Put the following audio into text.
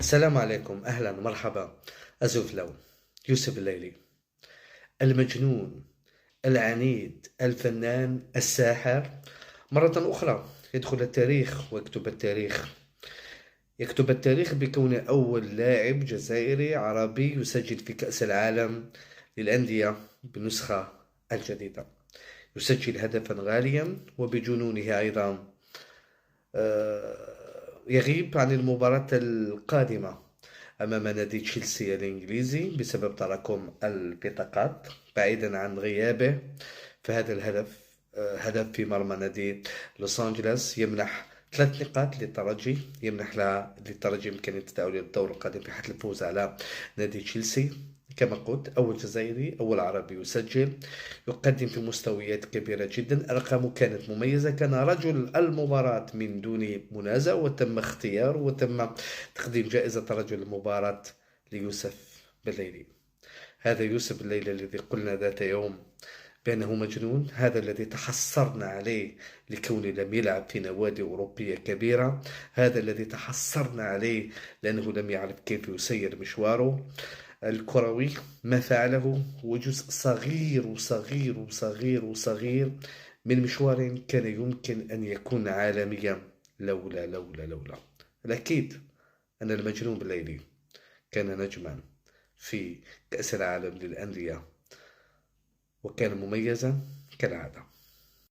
السلام عليكم، أهلا مرحبا. أزوف لو يوسف الليلي، المجنون، العنيد، الفنان، الساحر. مرة أخرى يدخل التاريخ ويكتب التاريخ. يكتب التاريخ بكونه أول لاعب جزائري عربي يسجل في كأس العالم للأندية بالنسخة الجديدة. يسجل هدفا غاليا وبجنونه أيضا يغيب عن المباراة القادمة أمام نادي تشيلسي الإنجليزي بسبب تراكم البطاقات. بعيدا عن غيابه، فهذا الهدف هدف في مرمى نادي لوس أنجلوس يمنح 3 نقاط للترجي، يمنح للترجي إمكانية التأهل للدور القادم في حال الفوز على نادي تشيلسي. كما قلت، أول جزائري، أول عربي يسجل، يقدم في مستويات كبيرة جدا. أرقامه كانت مميزة، كان رجل المباراة من دون منازع، وتم اختياره وتم تقديم جائزة رجل المباراة ليوسف بليلي. هذا يوسف الليلة الذي قلنا ذات يوم بأنه مجنون، هذا الذي تحسرنا عليه لكونه لم يلعب في نوادي أوروبية كبيرة، هذا الذي تحسرنا عليه لأنه لم يعرف كيف يسير مشواره الكروي. ما فعله هو جزء صغير وصغير وصغير وصغير من مشوار كان يمكن أن يكون عالميا لولا. الأكيد أن المجنون بالليلي كان نجما في كأس العالم للأندية، وكان مميزا كالعادة.